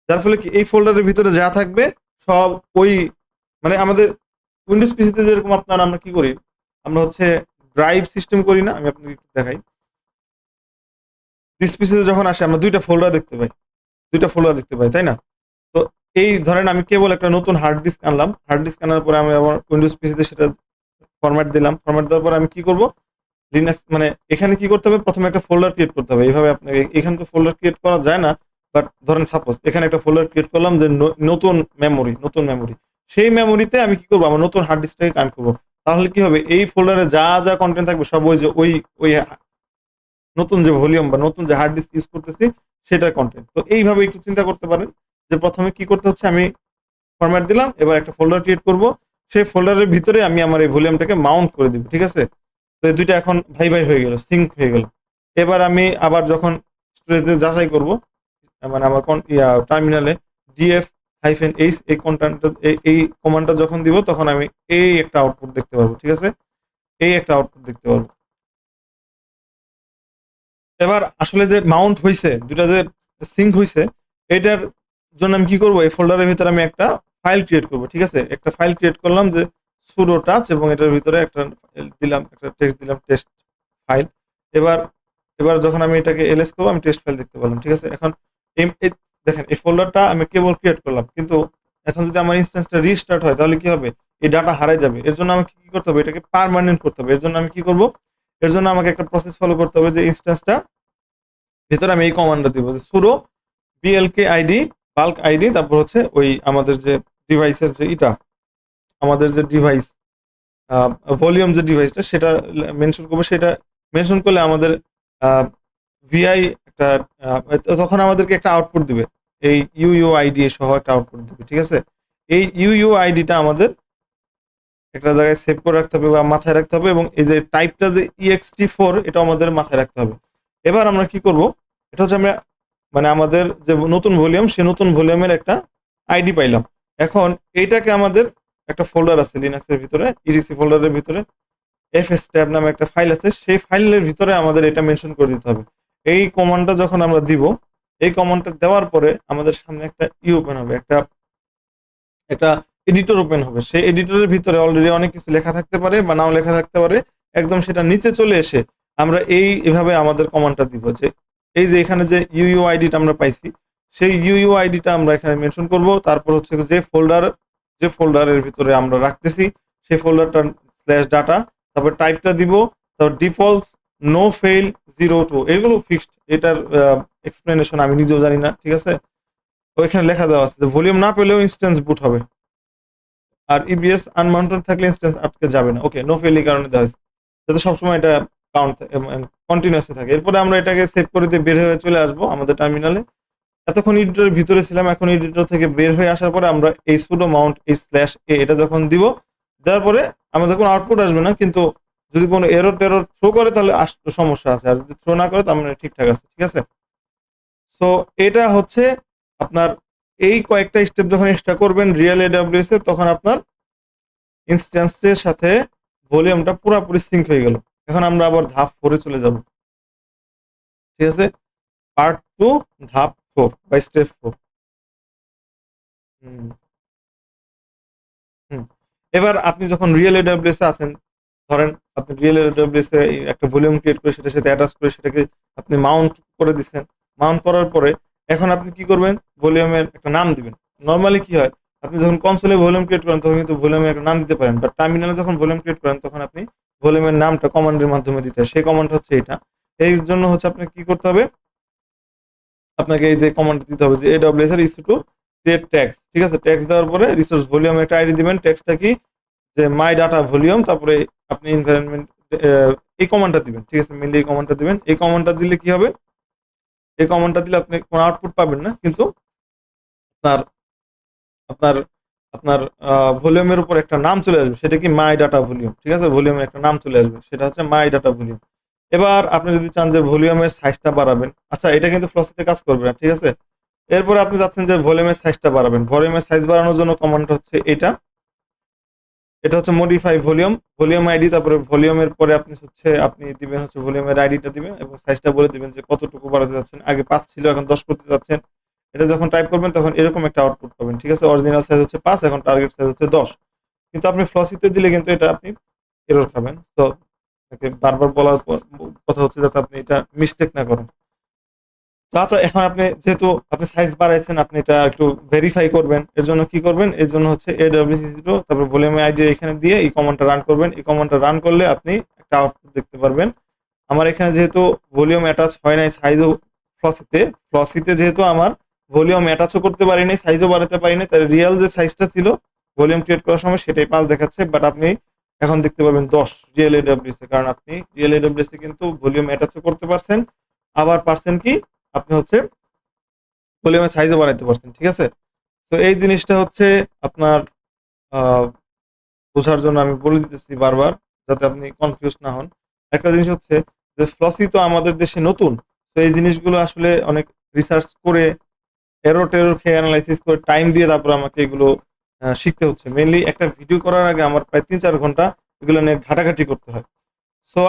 যার ফলে কি এই ফোল্ডারের ভিতরে যা থাকবে সব ওই মানে আমাদের উইন্ডোজ পিসিতে যেরকম আমরা কি করি, আমরা হচ্ছে ড্রাইভ সিস্টেম করি না, আমি আপনাকে একটু দেখাই। দিস পিসিতে যখন আসে আমরা দুইটা ফোল্ডার দেখতে পাই, তাই না? তো এই ধরেন আমি কেবল একটা নতুন হার্ড ডিস্ক আনলাম, হার্ড ডিস্ক আনার পরে আমি আমার উইন্ডোজ পিসিতে সেটা ফরম্যাট দিলাম, ফরম্যাট দেওয়ার পরে আমি কি করব, লিনাক্স মানে এখানে কি করতে হবে, প্রথমে একটা ফোল্ডার ক্রিয়েট করতে হবে। এইভাবে আপনাকে এখানে তো ফোল্ডার ক্রিয়েট করা যায় না, বাট ধরেন সাপোজ এখানে একটা ফোল্ডার ক্রিয়েট করলাম যে নতুন মেমোরি, সেই মেমোরিতে আমি কি করবো, আমার নতুন হার্ড ডিস্কটাকে কানেক্ট করবো। তাহলে কি হবে, এই ফোল্ডারে যা যা কন্টেন্ট থাকবে সব ওই যে ওই নতুন যে ভলিউম বা নতুন যে হার্ড ডিস্ক ইউজ করতেছি সেটার কন্টেন্ট। তো এইভাবে একটু চিন্তা করতে পারেন যে প্রথমে কি করতে হচ্ছে, আমি ফরম্যাট দিলাম, এবার একটা ফোল্ডার ক্রিয়েট করব, সেই ফোল্ডারের ভিতরে আমি আমার এই ভলিউমটাকে মাউন্ট করে দিব, ঠিক আছে? তো এই দুইটা এখন ভাই ভাই হয়ে গেল, সিঙ্ক হয়ে গেল। এবার আমি আবার যখন স্টোরেজে যাচাই করব, মানে আমার টার্মিনালে ডিএফ হাইফেন এইচ এই কন্টেন্টটা এই কমান্ডটা যখন দিব, তখন আমি এই একটা আউটপুট দেখতে পারবো, ঠিক আছে? এই একটা আউটপুট দেখতে পারবো। এবার আসলে যে মাউন্ট হইছে, দুটা যে সিঙ্ক হইছে, এটার জন্য আমি কি করব, এই ফোল্ডারের ভিতরে আমি একটা ফাইল ক্রিয়েট করব, ঠিক আছে? একটা ফাইল ক্রিয়েট করলাম যে সুডো টাচ, এবং এটার ভিতরে একটা দিলাম, একটা টেক্সট দিলাম, টেস্ট ফাইল। এবার এবার যখন আমি এটাকে এলএস করবো, আমি টেস্ট ফাইল দেখতে পেলাম, ঠিক আছে? এখন দেখেন এই ফোল্ডারটা আমি কেবল ক্রিয়েট করলাম, কিন্তু এখন যদি আমার ইনস্ট্যান্সটা রিস্টার্ট হয় তাহলে কি হবে, এই ডাটা হারাই যাবে। এর জন্য আমাকে কি করতে হবে, এটাকে পার্মানেন্ট করতে হবে। এর জন্য আমি কি করব, এর জন্য আমাকে একটা প্রসেস ফলো করতে হবে যে ইনস্ট্যান্সটা ভিতরে আমি এই কমান্ডটা দিব যে pseudo BLK ID bulk ID, তারপর হচ্ছে ওই আমাদের যে ডিভাইসের যে আমাদের যে ডিভাইস ভলিউম যে ডিভাইসটা সেটা মেনশন করবো। সেটা মেনশন করলে আমাদের ভিআই একটা তখন আমাদেরকে একটা আউটপুট দিবে, এই ইউআইডি সহ একটা আউটপুট দিবে, ঠিক আছে? এই ইউআইডিটা আমাদের একটা জায়গায় সেভ করে রাখতে হবে বা মাথায় রাখতে হবে, এবং এই যে টাইপটা যে ext4 এটা আমাদের মাথায় রাখতে হবে। এবার আমরা কি করব, এটা হচ্ছে আমরা মানে আমাদের যে নতুন ভলিউম, সে নতুন ভলিউমের একটা আইডি পাইলাম। এখন এইটাকে আমাদের একটা ফোল্ডার আছে লিনাক্সের ভিতরে, ইডিসি ফোল্ডারের ভিতরে এফএস ট্যাব নামে একটা ফাইল আছে, সেই ফাইলের ভিতরে আমাদের এটা মেনশন করে দিতে হবে। এই কমান্ডটা যখন আমরা দিব, এই কমান্ডটা দেওয়ার পরে আমাদের সামনে একটা ওপেন হবে, একটা একটা এডিটর ওপেন হবে। সেই এডিটরের ভিতরে অলরেডি অনেক কিছু লেখা থাকতে পারে বা নাও লেখা থাকতে পারে। একদম সেটা নিচে চলে এসে আমরা এভাবে আমাদের কমান্ডটা দিব যে এই যে এখানে যে ইউআইডিটা আমরা পাইছি, সেই ইউআইডিটা আমরা এখানে মেনশন করব। তারপর হচ্ছে যে ফোল্ডারের ভিতরে আমরা রাখতেছি সেই ফোল্ডারটার স্ল্যাশ ডাটা, তারপর টাইপটা দিব, তারপর ডিফল্টস নো ফেইল 02, এগুলো ফিক্সড। এটার এক্সপ্লেনেশন আমি নিজেও জানি না, ঠিক আছে? ওইখানে লেখা দেওয়া আছে যে ভলিউম না পেলেও ইনস্ট্যান্স বুট হবে, আর ইবিএস আনমাউন্টেড থাকলে ইনস্ট্যান্স আটকে যাবে না। ওকে, নো ফেল এই কারণে দেওয়া হয়েছে যাতে সবসময় এটা কাউন্ট কন্টিনিউয়াসলি থাকে। এরপরে আমরা এটাকে সেভ করে দিয়ে বের হয়ে চলে আসবো আমাদের টার্মিনালে। এতক্ষণ এডিটরের ভিতরে ছিলাম, এখন এডিটর থেকে বের হয়ে আসার পরে আমরা এই সুডো মাউন্ট এই স্ল্যাশ এ এটা যখন দিব, দেওয়ার পরে আমাদের কোনো আউটপুট আসবে না, কিন্তু যদি কোনো এরর টেরর থ্রো করে তাহলে সমস্যা আছে, আর যদি থ্রো না করে তার মানে ঠিকঠাক আছে, ঠিক আছে? সো এটা হচ্ছে আপনার এই কয়েকটা স্টেপ যখন এক্সট্রা করবেন রিয়েল এডব্লিউএস এ, তখন আপনার ইনস্ট্যান্সের সাথে ভলিউমটা পুরোপুরি সিঙ্ক হয়ে গেল। এখন আমরা আবার ধাপ 4 এ চলে যাব, ঠিক আছে? পার্ট 2 ধাপ 4 বা স্টেপ 4। হুম হুম এবার আপনি যখন রিয়েল এডব্লিউএস এ আছেন, ধরেন আপনি রিয়েল এডব্লিউএস এ একটা ভলিউম ক্রিয়েট করে সেটার সাথে অ্যাটাচ করে সেটাকে আপনি মাউন্ট করে দিচ্ছেন। মাউন্ট করার পরে এখন আপনি কি করবেন, ভলিউমের একটা নাম দিবেন। নরমালি কি হয়, আপনি যখন কনসোলে ভলিউম ক্রিয়েট করেন তখন কিন্তু ভলিউমের একটা নাম দিতে পারেন, বাট টার্মিনালে যখন ভলিউম ক্রিয়েট করেন তখন আপনি ভলিউমের নামটা কমান্ডের মাধ্যমে দিতে হয়। সেই কমান্ড হচ্ছে এটা। এই জন্য হচ্ছে আপনাকে কি করতে হবে, আপনাকে এই যে কমান্ড দিতে হবে যে এডব্লিউএস এর ইস্যু টু ক্রিয়েট ট্যাগস, ঠিক আছে? ট্যাগস দেওয়ার পরে রিসোর্স ভলিউম একটা আইডি দিবেন। ট্যাগসটা কি, যে মাই ডাটা ভলিউম, তারপরে আপনি এনভায়রনমেন্ট এই কমান্ডটা দিবেন, ঠিক আছে? মেইনলি এই কমান্ডটা দিবেন। এই কমান্ডটা দিলে কি হবে, এই কমান্ডটা দিলে আপনি কোনো আউটপুট পাবেন না, কিন্তু আপনার আপনার আপনার ভলিউমের উপর একটা নাম চলে আসবে, সেটা কি মাই ডাটা ভলিউম, ঠিক আছে? ভলিউমের একটা নাম চলে আসবে, সেটা হচ্ছে মাই ডাটা ভলিউম। এবার আপনি যদি চান যে ভলিউমের সাইজটা বাড়াবেন, আচ্ছা এটা কিন্তু ফ্লসিতে কাজ করবে না, ঠিক আছে? এরপরে আপনি চাচ্ছেন যে ভলিউমের সাইজটা বাড়াবেন। ভলিউমের সাইজ বাড়ানোর জন্য কমান্ড হচ্ছে এটা, এটা হচ্ছে মডিফাই ভলিউম আইডি, তারপরে ভলিউমের পরে আপনি দিবেন হচ্ছে ভলিউমের আইডিটা দিবেন এবং সাইজটা বলে দিবেন যে কতটুকু বাড়াতে যাচ্ছেন। আগে 5 ছিল, এখন 10 করতে যাচ্ছেন। এটা যখন টাইপ করবেন তখন এরকম একটা আউটপুট পাবেন। ঠিক আছে? অরিজিনাল সাইজ হচ্ছে 5, এখন টার্গেট সাইজ হচ্ছে 10। কিন্তু আপনি ফ্লসিতে দিলে কিন্তু এটা আপনি এরর খাবেন। তো আপনাকে বারবার বলার পর কথা হচ্ছে যাতে আপনি এটা মিস্টেক না করেন। তো আচ্ছা, এখন আপনি যেহেতু আপনি সাইজ বাড়াইছেন, আপনি এটা একটু ভেরিফাই করবেন। এর জন্য কি করবেন? এর জন্য হচ্ছে AWS0 তারপর ভলিউম আইডি এখানে দিয়ে এই কমান্ডটা রান করবেন। এই কমান্ডটা রান করলে আপনি একটা আউটপুট দেখতে পারবেন। আমার এখানে যেহেতু ভলিউম অ্যাটাচ হয় নাই সাইজও ফ্লসিতে, ফ্লসিতে যেহেতু আমার ভলিউম অ্যাটাচও করতে পারি নাই, সাইজও বাড়াতে পারি নাই, তাই রিয়াল যে সাইজটা ছিল ভলিউম ক্রিয়েট করার সময় সেটাই 5 দেখাচ্ছে। বাট আপনি এখন দেখতে পাবেন 10 রিয়েল AWS এ। কারণ আপনি রিয়েল AWS এ কিন্তু ভলিউম অ্যাটাচও করতে পারছেন। আবার পারছেন কি? আপনি হচ্ছে ভলিউমের সাইজও বাড়াইতে পারছেন। ঠিক আছে? তো এই জিনিসটা হচ্ছে আপনার আ বোঝার জন্য আমি বলে দিতেছি বারবার, যাতে আপনি কনফিউজ না হন। একটা জিনিস হচ্ছে যে ফ্লসি তো আমাদের দেশে নতুন। তো এই জিনিসগুলো আসলে অনেক রিসার্চ করে এরর-টেরর খেয়ে এনালাইসিস করে টাইম দিয়ে তারপর আমাকে এগুলো শিখতে হচ্ছে। মেইনলি একটা ভিডিও করার আগে আমার প্রায় ৩-৪ ঘন্টা এগুলো নিয়ে ঘাটাঘাটি করতে হয়। সো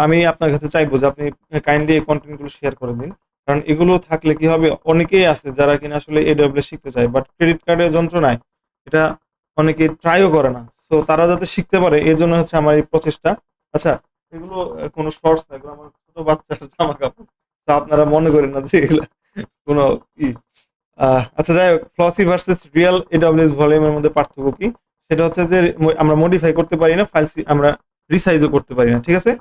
আমি আপনার কাছে চাইবো যে আপনি কাইন্ডলি এই কনটেন্ট গুলো শেয়ার করে দিন। কারণ এগুলো থাকলে কি হবে? অনেকেই আছে যারা কিনা আসলে AWS শিখতে চায়। বাট ক্রেডিট কার্ডের যন্ত্রণায় এটা অনেকে ট্রাইও করে না। সো তারা যাতে শিখতে পারে এজন্য হচ্ছে আমার এই প্রচেষ্টা। আচ্ছা, এগুলো কোনো শর্টস না, এগুলো আমার ছোট বাচ্চার জামাকাপড়। তো আপনারা মনে করেন না যে এগুলা কোনো ই আচ্ছা, যাই হোক, ফ্লসি ভার্সাস রিয়াল AWS ভলিউমের মধ্যে পার্থক্য কি? সেটা হচ্ছে যে আমরা মডিফাই করতে পারি না, আমরা রিসাইজও করতে পারি না। ঠিক আছে?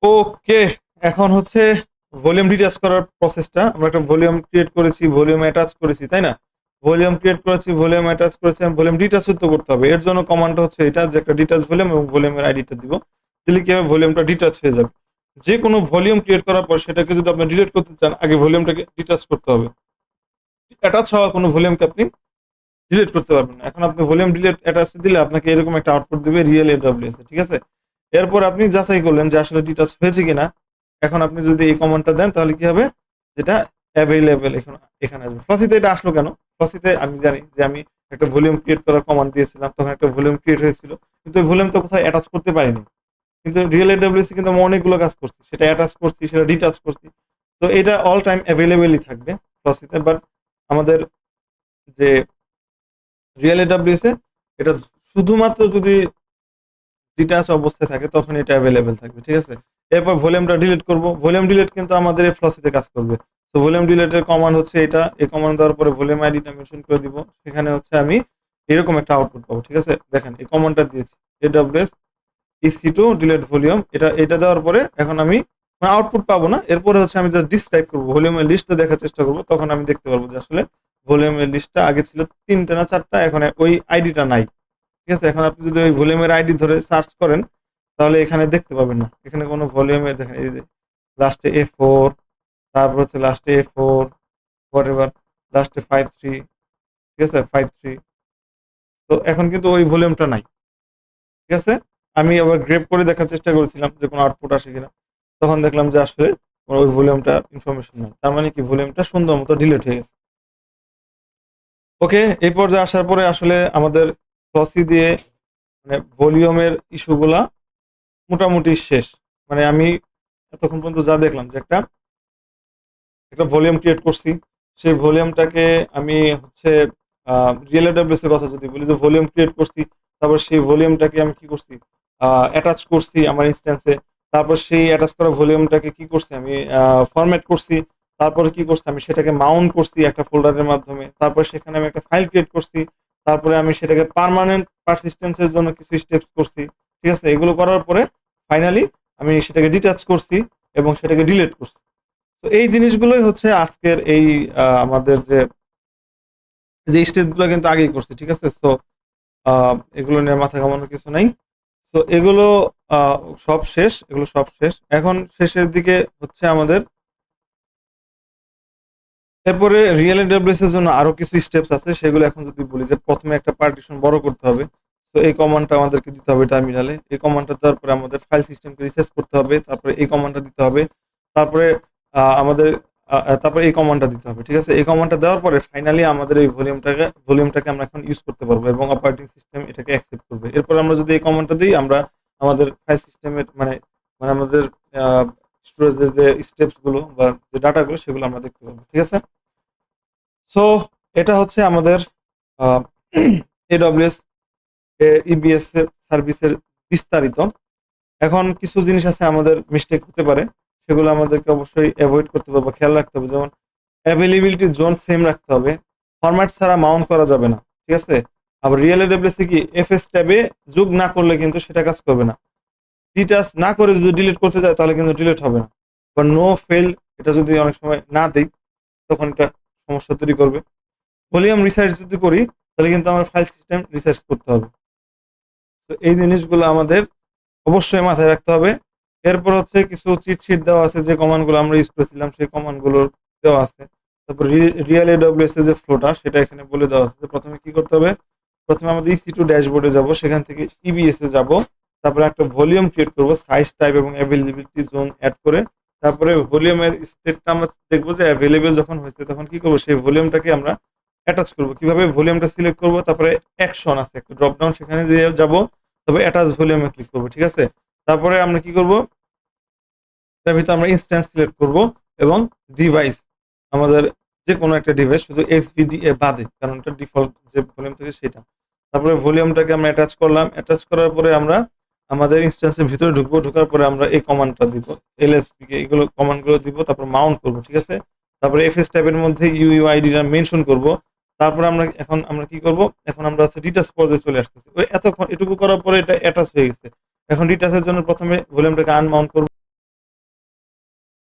ওকে, এখন হচ্ছে ভলিউম ডিটাচ করার প্রসেসটা। আমরা একটা ভলিউম ক্রিয়েট করেছি, ভলিউম অ্যাটাচ করেছি, তাই না? ভলিউম ক্রিয়েট করেছি, ভলিউম অ্যাটাচ করেছি, ভলিউম ডিটাচও তো করতে হবে। এর জন্য কমান্ডটা হচ্ছে এটা যে একটা ডিটাচ ভলিউম এবং ভলিউমের আইডিটা দিব। দিলে কি হবে? ভলিউমটা ডিটাচ হয়ে যাবে। যে কোনো ভলিউম ক্রিয়েট করার পর সেটাকে যদি আপনি ডিলিট করতে চান, আগে ভলিউমটাকে ডিটাচ করতে হবে। অ্যাটাচ হওয়া কোনো ভলিউমকে আপনি ডিলিট করতে পারবেন না। এখন আপনি ভলিউম ডিলিট অ্যাটাচ দিলে আপনাকে এরকম একটা আউটপুট দিবে রিয়েল AWS এ। ঠিক আছে? এরপর আপনি যাচাই করলেন যে আসলে ডিটাচ হয়েছে কিনা। এখন আপনি যদি এই কমান্ডটা দেন তাহলে কি হবে? যেটা এভেইলেবল এখানে আসবে। ফসিতে এটা আসলো কেন? ফসিতে আমি জানি যে আমি একটা ভলিউম ক্রিয়েট করার কমান্ড দিয়েছিলাম। তখন একটা ভলিউম ক্রিয়েট হয়েছিল। কিন্তু ওই ভলিউম তো কোথাও অ্যাটাচ করতে পারিনি। কিন্তু রিয়েল AWS এ কিন্তু আমি অনেকগুলো কাজ করছি। সেটা অ্যাটাচ করছি, সেটা ডিটাচ করছি। তো এটা অল টাইম এভেইলেবলই থাকবে ফসিতে। বাট আমাদের যে রিয়েল AWS এ এটা শুধুমাত্র যদি ডিটাচ অবস্থায় থাকে তখন এটা এভেইলেবল থাকবে। ঠিক আছে? এরপর ভলিউমটা ডিলিট করব। ভলিউম ডিলিট কিন্তু আমাদের এই ফ্লসিতে কাজ করবে। তো ভলিউম ডিলিটের কমান্ড হচ্ছে এটা। এই কমান্ড দেওয়ার পরে ভলিউম আইডিটা মেনশন করে দিব। সেখানে হচ্ছে আমি এরকম একটা আউটপুট পাবো। ঠিক আছে? দেখেন এই কমান্ডটা দিয়েছি। AWS EC2 ডিলিট ভলিউম, এটা দেওয়ার পরে এখন আমি আউটপুট পাবো না। এরপরে হচ্ছে আমি জাস্ট ডিসক্রাইব করব। ভলিউমের লিস্টটা দেখার চেষ্টা করব। তখন আমি দেখতে পারবো যে আসলে ভলিউমের লিস্টটা আগে ছিল ৩ টা না ৪ টা, এখন ওই আইডিটা নাই। ঠিক আছে? এখন আপনি যদি ওই ভলিউমের আইডি ধরে সার্চ করেন তাহলে এখানে দেখতে পাবেন না। এখানে কোনো ভলিউমের দেখেন এই যে লাস্টে A4, তারপর হচ্ছে লাস্টে A4 হোয়াটএভার, লাস্টে 53, ঠিক আছে? 53। তো এখন কিন্তু ওই ভলিউমটা নাই। ঠিক আছে? আমি আবার গ্রেপ করে দেখার চেষ্টা করেছিলাম যে কোনো আউটপুট আসে কিনা। তখন দেখলাম যে আসলে ওই ভলিউমটার ইনফরমেশন নাই। তার মানে কি ভলিউমটা সুন্দর মতো ডিলিট হয়ে গেছে। ওকে, এই পর্যায়ে আসার পরে আসলে আমাদের ফসি দিয়ে মানে ভলিউমের ইস্যুগুলা মোটামুটি শেষ। মানে আমি এতক্ষণ পর্যন্ত যা দেখলাম যে একটা ভলিউম ক্রিয়েট করছি। সেই ভলিউমটাকে আমি হচ্ছে রিয়েল AWS এর কথা যদি বলি, যে ভলিউম ক্রিয়েট করছি, তারপর সেই ভলিউমটাকে আমি কি করছি? অ্যাটাচ করছি আমার ইনস্ট্যান্সে। তারপর সেই অ্যাটাচ করা ভলিউমটাকে কি করছি? আমি ফরম্যাট করছি। তারপরে কি করছি? আমি সেটাকে মাউন্ট করছি একটা ফোল্ডারের মাধ্যমে। তারপর সেখানে আমি একটা ফাইল ক্রিয়েট করছি। তারপরে আমি সেটাকে পার্মানেন্ট পারসিস্টেন্স এর জন্য কিছু স্টেপস করছি। ঠিক আছে? এগুলো করার পরে ফাইনালি আমি সেটাকে ডিটাচ করছি এবং সেটাকে ডিলিট করছি। তো এই জিনিসগুলোই হচ্ছে আজকের এই আমাদের যে স্টেপগুলো কিন্তু আগেই করছি। ঠিক আছে? সো এগুলো নিয়ে মাথা ঘামানোর কিছু নাই। সো এগুলো আ সব শেষ। এগুলো সব শেষ। এখন শেষের দিকে হচ্ছে আমাদের এরপরে রিয়েল AWS এর জন্য আরো কিছু স্টেপস আছে। সেগুলো এখন যদি বলি, যে ১ম এ একটা পার্টিশন বড় করতে হবে। তো এই কমান্ডটা আমাদেরকে দিতে হবে টার্মিনালে। এই কমান্ডটা দেওয়ার পরে আমাদের ফাইল সিস্টেমকে রিসেট করতে হবে। তারপরে এই কমান্ডটা দিতে হবে। তারপরে আমাদের তারপরে এই কমান্ডটা দিতে হবে, ঠিক আছে? এই কমান্ডটা দেওয়ার পরে ফাইনালি আমাদের এই ভলিউমটাকে আমরা এখন ইউজ করতে পারবো এবং অপারেটিং সিস্টেম এটাকে অ্যাকসেপ্ট করবে। এরপর আমরা যদি এই কমান্ডটা দিই, আমরা আমাদের ফাইল সিস্টেমের মানে আমাদের স্টোরেজের যে স্টেপস গুলো বা যে ডাটাগুলো সেগুলো আমরা দেখতে পাবো, ঠিক আছে? সো এটা হচ্ছে আমাদের এডব্লিউএস ইবিএস এর সার্ভিসের বিস্তারিত। এখন কিছু জিনিস আছে আমাদের মিস্টেক হতে পারে, সেগুলো আমাদেরকে অবশ্যই অ্যাভয়েড করতে হবে বা খেয়াল রাখতে হবে। যেমন অ্যাভেলেবিলিটি জোন সেম রাখতে হবে, ফরম্যাট ছাড়া মাউন্ট করা যাবে না, ঠিক আছে? আবার রিয়েল এডব্লিউএস কি এফএস ট্যাবে যোগ না করলে কিন্তু সেটা কাজ করবে না। ডিটাচ না করে যদি ডিলিট করতে যায় তাহলে কিন্তু ডিলিট হবে না। বা নো ফেল, এটা যদি অনেক সময় না দেই তখন এটা সমস্যা তৈরি করবে। ভলিউম রিসার্চ যদি করি তাহলে কিন্তু আমার ফাইল সিস্টেম রিসার্চ করতে হবে। তো এই জিনিসগুলো আমাদের অবশ্যই মাথায় রাখতে হবে। এরপর হচ্ছে কিছু চিট শিট দেওয়া আছে, যে কমান্ডগুলো আমরা ইউজ করেছিলাম সেই কমান্ডগুলো দেওয়া আছে। তারপর রিয়েল এডব্লিউএস এর যে ফ্লোটা সেটা এখানে বলে দেওয়া আছে। প্রথমে কি করতে হবে? প্রথমে আমাদের EC2 ড্যাশবোর্ডে যাব, সেখান থেকে ইবিএস এ যাব। তারপরে একটা ভলিউম ক্রিয়েট করব, সাইজ, টাইপ এবং অ্যাভেলেবিলিটি জোন এড করে। তারপরে ভলিউমের স্টেটটা আমরা দেখব যে অ্যাভেলেবল যখন হয়েছে তখন কি করব? সেই ভলিউমটাকে আমরা অ্যাটাচ করব। কিভাবে? ভলিউমটা সিলেক্ট করব, তারপরে অ্যাকশন আছে একটা ড্রপ ডাউন, সেখানে দিয়ে যাব, তবে অ্যাটাচ ভলিউমে ক্লিক করব, ঠিক আছে? তারপরে আমরা কি করব? এটার ভিতরে আমরা ইনস্ট্যান্স সিলেক্ট করব এবং ডিভাইস, আমাদের যে কোনো একটা ডিভাইস, শুধু XVDA বাদে, কারণ এটা ডিফল্ট যে ভলিউম থাকে সেটা। তারপরে ভলিউমটাকে আমরা অ্যাটাচ করলাম, অ্যাটাচ করার পরে আমরা আমাদের ইনস্ট্যান্সের ভিতরে ঢুকবো, ঢোকার পরে আমরা এই কমান্ডটা দিব, LSPK, এগুলো কমান্ডগুলো দিব, তারপর মাউন্ট করব, ঠিক আছে? তারপরে FS ট্যাবের মধ্যে UUIDটা মেনশন করব। তারপরে আমরা কি করব? এখন আমরা হচ্ছে ডিটাচ পর্যায়ে চলে আসতেছি। ওই এতক্ষণ এটুকু করার পরে এটা অ্যাটাচ হয়ে গেছে। এখন ডিটাচের জন্য প্রথমে ভলিউমটাকে আনমাউন্ট করব।